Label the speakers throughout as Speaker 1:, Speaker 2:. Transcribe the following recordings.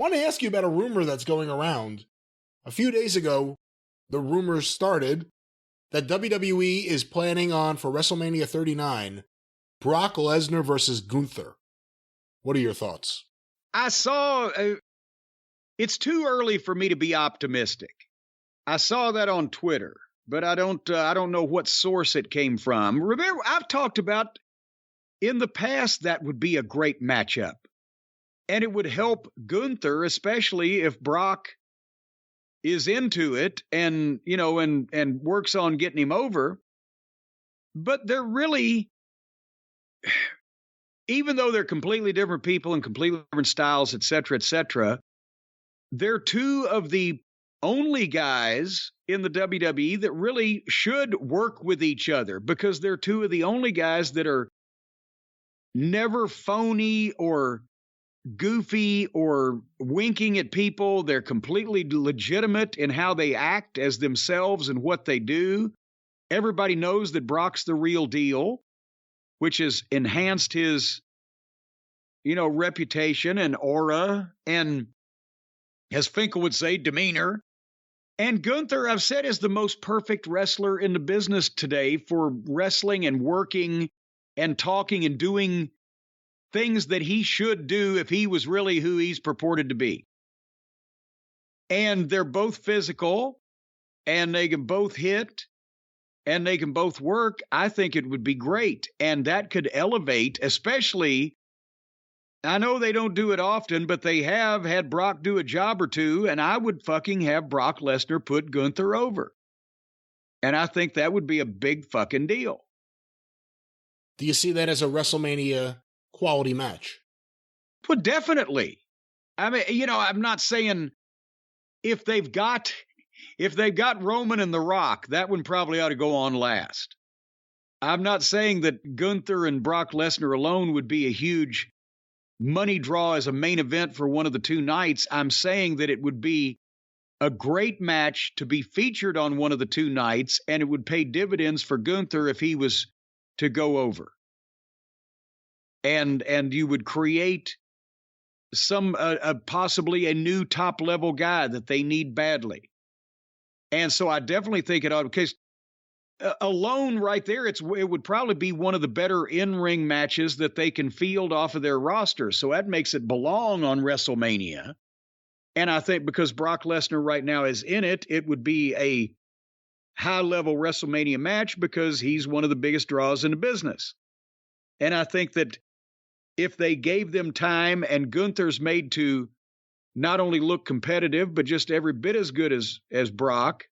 Speaker 1: want to ask you about a rumor that's going around. A few days ago, the rumors started that WWE is planning on, for WrestleMania 39, Brock Lesnar versus Gunther. What are your thoughts?
Speaker 2: I saw, it's too early for me to be optimistic. I saw that on Twitter, but I don't know what source it came from. Remember, I've talked about in the past that would be a great matchup. And it would help Gunther, especially if Brock is into it and, you know, and works on getting him over. But they're really, even though they're completely different people and completely different styles, et cetera, they're two of the only guys in the WWE that really should work with each other, because they're two of the only guys that are never phony or goofy or winking at people. They're completely legitimate in how they act as themselves and what they do. Everybody knows that Brock's the real deal, which has enhanced his, you know, reputation and aura and, as Finkel would say, demeanor. And Gunther, I've said, is the most perfect wrestler in the business today for wrestling and working and talking and doing things that he should do if he was really who he's purported to be. And they're both physical, and they can both hit, and they can both work. I think it would be great. And that could elevate, especially, I know they don't do it often, but they have had Brock do a job or two, and I would fucking have Brock Lesnar put Gunther over. And I think that would be a big fucking deal.
Speaker 1: Do you see that as a WrestleMania quality match?
Speaker 2: Well, definitely. I mean, you know, I'm not saying if they've got Roman and The Rock, that one probably ought to go on last. I'm not saying that Gunther and Brock Lesnar alone would be a huge money draw as a main event for one of the two nights. I'm saying that it would be a great match to be featured on one of the two nights, and it would pay dividends for Gunther if he was to go over. And you would create some possibly a new top level guy that they need badly. And so I definitely think it ought, because alone right there, it would probably be one of the better in-ring matches that they can field off of their roster. So that makes it belong on WrestleMania. And I think because Brock Lesnar right now is in it, it would be a high-level WrestleMania match because he's one of the biggest draws in the business. And I think that if they gave them time and Gunther's made to not only look competitive, but just every bit as good as Brock,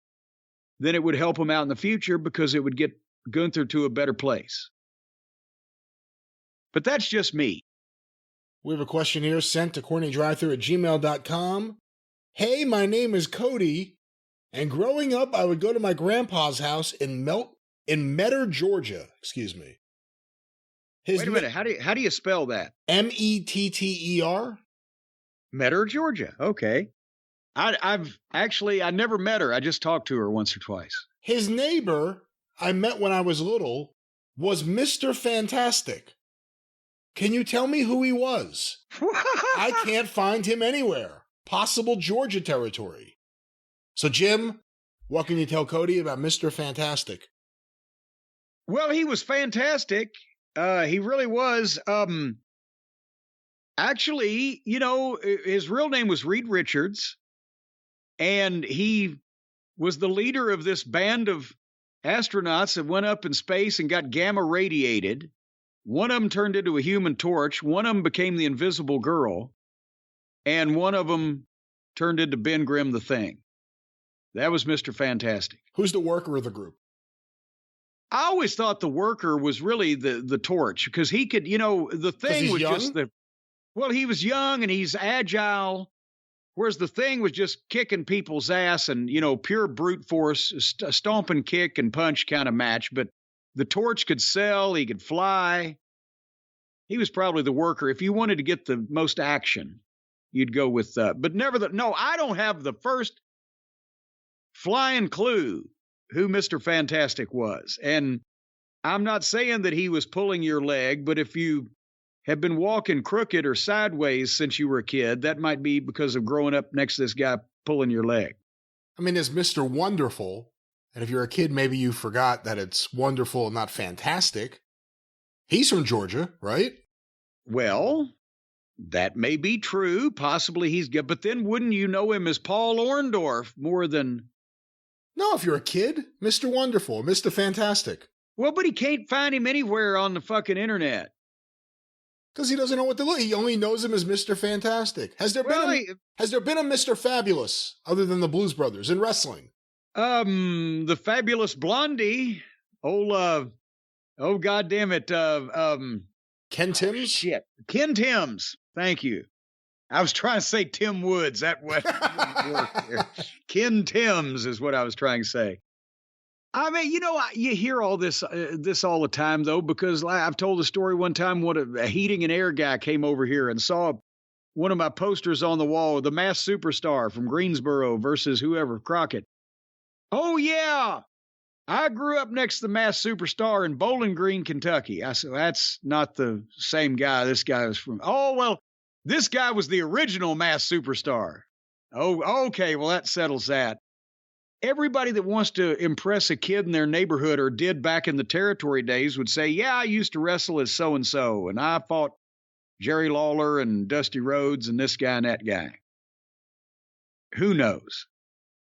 Speaker 2: then it would help him out in the future because it would get Gunther to a better place. But that's just me.
Speaker 1: We have a question here sent to CornyDriveThru@gmail.com. Hey, my name is Cody, and growing up, I would go to my grandpa's house in Metter, Georgia. Excuse me.
Speaker 2: Wait a minute. How do you spell that?
Speaker 1: Metter.
Speaker 2: Metter, Georgia. Okay. I never met her. I just talked to her once or twice.
Speaker 1: His neighbor I met when I was little was Mr. Fantastic. Can you tell me who he was? I can't find him anywhere. Possible Georgia territory. So, Jim, what can you tell Cody about Mr. Fantastic?
Speaker 2: Well, he was fantastic. He really was. Actually, you know, his real name was Reed Richards, and he was the leader of this band of astronauts that went up in space and got gamma radiated. One of them turned into a human torch. One of them became the Invisible Girl, and one of them turned into Ben Grimm the Thing. That was Mr. Fantastic.
Speaker 1: Who's the worker of the group?
Speaker 2: I always thought the worker was really the torch, because he could, you know, the Thing was
Speaker 1: young?
Speaker 2: just well, he was young and he's agile, whereas the Thing was just kicking people's ass and, you know, pure brute force, stomp and kick and punch kind of match. But the torch could sell, he could fly. He was probably the worker. If you wanted to get the most action, you'd go with, but no, I don't have the first flying clue who Mr. Fantastic was. And I'm not saying that he was pulling your leg, but if you have been walking crooked or sideways since you were a kid, that might be because of growing up next to this guy pulling your leg.
Speaker 1: I mean, there's Mr. Wonderful, and if you're a kid, maybe you forgot that it's wonderful and not fantastic. He's from Georgia, right?
Speaker 2: Well, that may be true. Possibly he's good, but then wouldn't you know him as Paul Orndorff more than...
Speaker 1: No, if you're a kid, Mr. Wonderful, Mr. Fantastic.
Speaker 2: Well, but he can't find him anywhere on the fucking internet.
Speaker 1: Because he doesn't know what to look. He only knows him as Mr. Fantastic. Has there been a Mr. Fabulous other than the Blues Brothers in wrestling?
Speaker 2: The Fabulous Blondie. God damn it.
Speaker 1: Ken Timms?
Speaker 2: Shit. Ken Timms. Thank you. I was trying to say Tim Woods. That wouldn't work there. Ken Timms is what I was trying to say. I mean, you hear all this all the time, though, because I've told a story one time when a heating and air guy came over here and saw one of my posters on the wall, the Masked Superstar from Greensboro versus whoever, Crockett. Oh, yeah. I grew up next to the Masked Superstar in Bowling Green, Kentucky. I said, that's not the same guy. This guy was from, this guy was the original Masked Superstar. Oh, okay. Well, that settles that. Everybody that wants to impress a kid in their neighborhood or did back in the territory days would say, yeah, I used to wrestle as so-and-so, and I fought Jerry Lawler and Dusty Rhodes and this guy and that guy. Who knows?